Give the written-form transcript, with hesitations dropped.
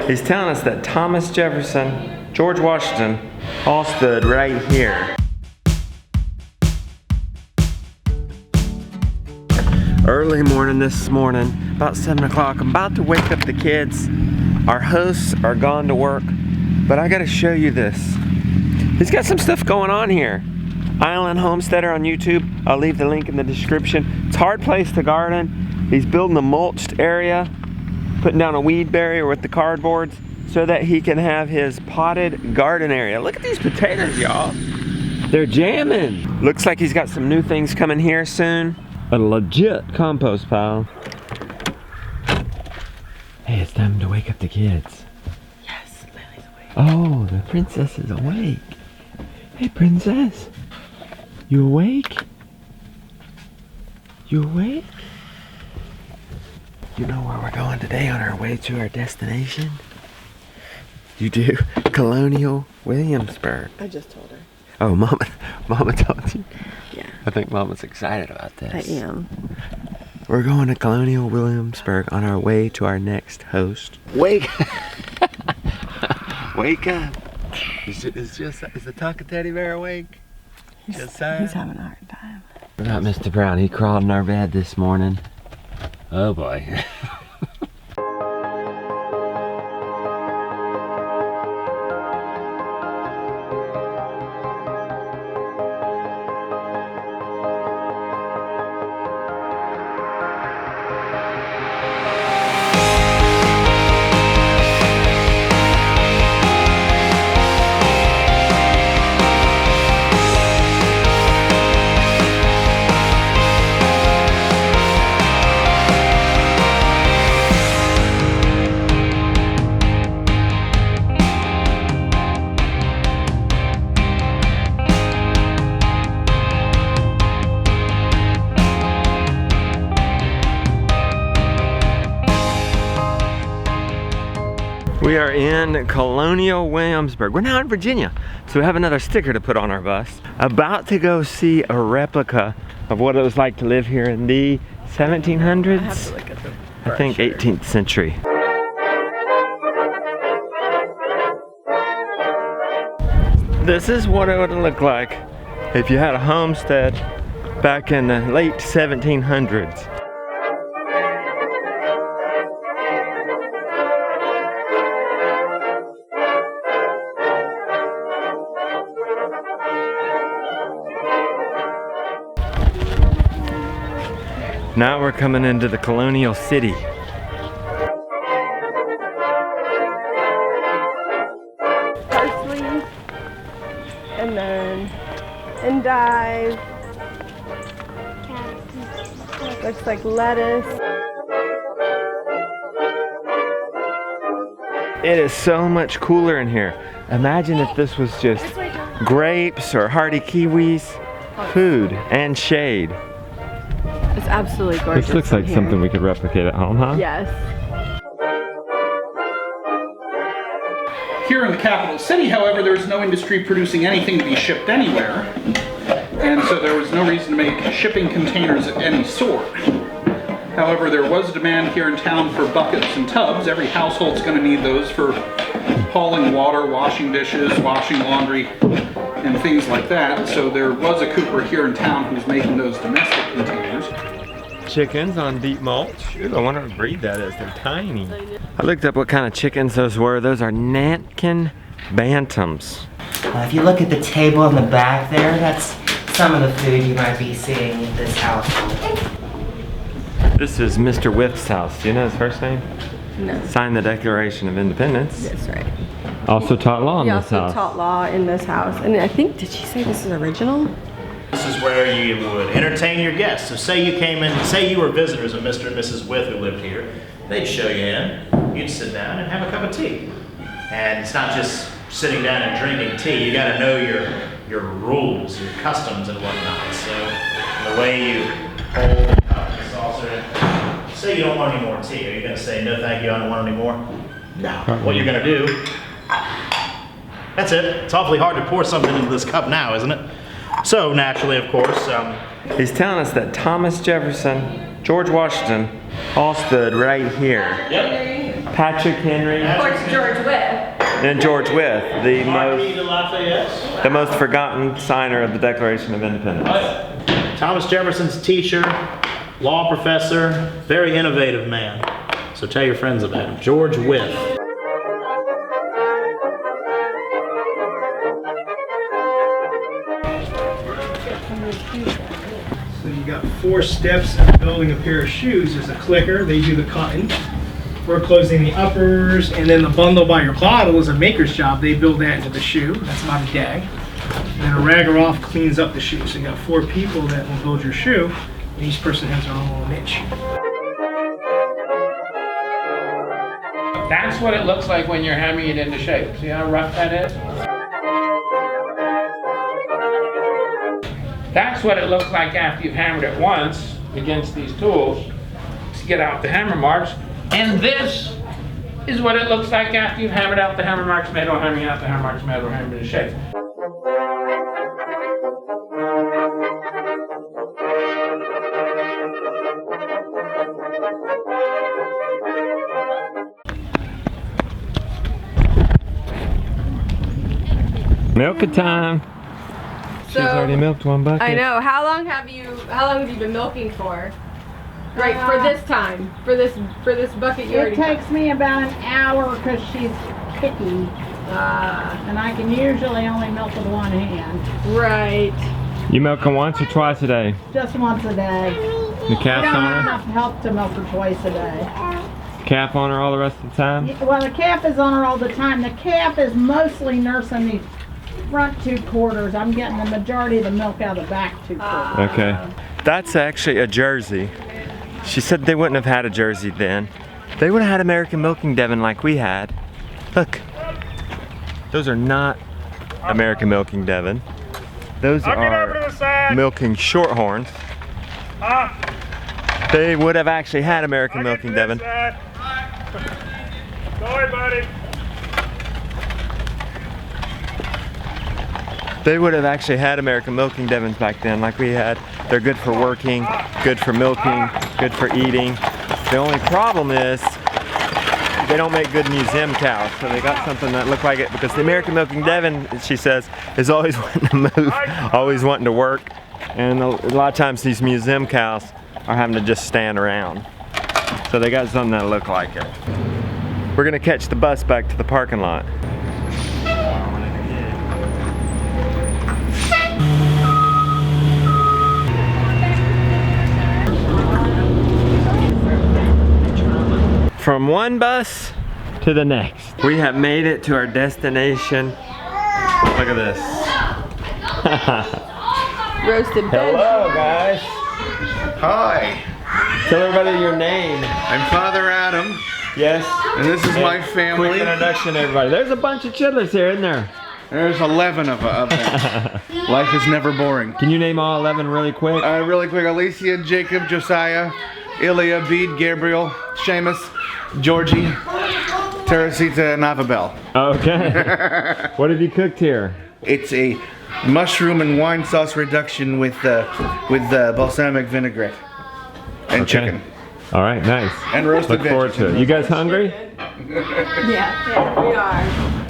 He's telling us that Thomas Jefferson, George Washington, all stood right here. Early morning this morning, about 7 o'clock. I'm about to wake up the kids. Our hosts are gone to work, but I gotta show you this. He's got some stuff going on here. Island Homesteader on YouTube. I'll leave the link in the description. It's a hard place to garden. He's building a mulched area, putting down a weed barrier with the cardboards so that he can have his potted garden area. Look at these potatoes, y'all. They're jamming. Looks like he's got some new things coming here soon. A legit compost pile. Hey, it's time to wake up the kids. Yes, Lily's awake. Oh, the princess is awake. Hey, princess. You awake? You awake? You know where we're going today on our way to our destination? You do? Colonial Williamsburg. I just told her. Oh, Mama told you? Yeah. I think Mama's excited about this. I am. We're going to Colonial Williamsburg on our way to our next host. Wake Wake up. Is the Tonka teddy bear awake? He's having a hard time. What about Mr. Brown? He crawled in our bed this morning. Oh boy. We are in Colonial Williamsburg. We're now in Virginia, so we have another sticker to put on our bus. About to go see a replica of what it was like to live here in the 1700s? I have to look at the I think 18th century. This is what it would look like if you had a homestead back in the late 1700s. Now we're coming into the colonial city. Parsley, and then endive. Looks like lettuce. It is so much cooler in here. Imagine if this was just grapes or hardy kiwis, food and shade. It's absolutely gorgeous. This looks like something we could replicate at home, huh? Yes. Here in the capital city, however, there is no industry producing anything to be shipped anywhere, and so there was no reason to make shipping containers of any sort. However, there was demand here in town for buckets and tubs. Every household's going to need those for hauling water, washing dishes, washing laundry, and things like that. So there was a cooper here in town who's making those domestic containers. Chickens on deep mulch. Ooh, I wonder what breed that is. They're tiny. I looked up what kind of chickens those were. Those are Nankin Bantams. If you look at the table in the back there, that's some of the food you might be seeing at this household. This is Mr. Whiff's house. Do you know his first name? No. Signed the Declaration of Independence. That's right. Also taught law in He this also house. taught law in this house. And I think, did she say this is original? This is where you would entertain your guests. So say you came in, say you were visitors of Mr. and Mrs. Whiff who lived here. They'd show you in, you'd sit down and have a cup of tea. And it's not just sitting down and drinking tea. You gotta know your rules, your customs and whatnot. So the way you hold the cup and saucer, say you don't want any more tea. Are you gonna say, no thank you, I don't want any more? No. What you're gonna do, that's it. It's awfully hard to pour something into this cup now, isn't it? So naturally, of course, He's telling us that Thomas Jefferson, George Washington, all stood right here. Yep. Patrick Henry, Of course, George Wythe. and George Wythe, Marquis de Lafayette. the most forgotten signer of the Declaration of Independence. Thomas Jefferson's teacher, law professor, very innovative man. So tell your friends about him. George Wythe. So you got 4 steps in building a pair of shoes. There's a clicker, they do the cutting. We're closing the uppers, and then the bundle by your bottle is a maker's job. They build that into the shoe. That's about a day. And then a ragger off cleans up the shoe. So you got 4 people that will build your shoe, and each person has their own little niche. That's what it looks like when you're hammering it into shape. See how rough that is? That's what it looks like after you've hammered it once against these tools to get out the hammer marks. And this is what it looks like after you've hammered out the hammer marks, made or hammering out the hammer marks, made or hammered into shape. Milk time. She's already milked 1 bucket. I know. How long have you been milking for? Right, for this time. For this bucket you It already takes me about an hour because she's picky. And I can usually only milk with one hand. Right. You milk her once or twice a day? Just once a day. The I calf's don't on have her? enough help to milk her twice a day. Calf on her all the rest of the time? Well, the calf is on her all the time. The calf is mostly nursing the front 2 quarters. I'm getting the majority of the milk out of the back 2 quarters. Okay. That's actually a Jersey. She said they wouldn't have had a Jersey then. They would have had American milking Devon like we had. Look. Those are not American milking Devon. Those are milking Shorthorns. They would have actually had American milking Devon. Sorry, buddy. They would have actually had American milking Devons back then like we had. They're good for working, good for milking, good for eating. The only problem is they don't make good museum cows, so they got something that looked like it, because the American milking Devon, she says, is always wanting to move, always wanting to work, and a lot of times these museum cows are having to just stand around. So they got something that look like it. We're gonna catch the bus back to the parking lot. From one bus to the next. We have made it to our destination. Look at this. Roasted veg. Hello, guys. Hi, Tell everybody your name. I'm Father Adam, Yes. and this is my Quick family. introduction, everybody. There's a bunch of chidlers here, isn't there? There's 11 of them. Life is never boring. Can you name all 11 really quick? Really quick, Alicia, Jacob, Josiah, Ilya, Bede, Gabriel, Seamus, Georgie, Teresita, and Avabel. Okay. What have you cooked here? It's a mushroom and wine sauce reduction with balsamic vinaigrette and chicken. All right, nice. And roasted Look forward to it. You guys hungry? Yeah, we are.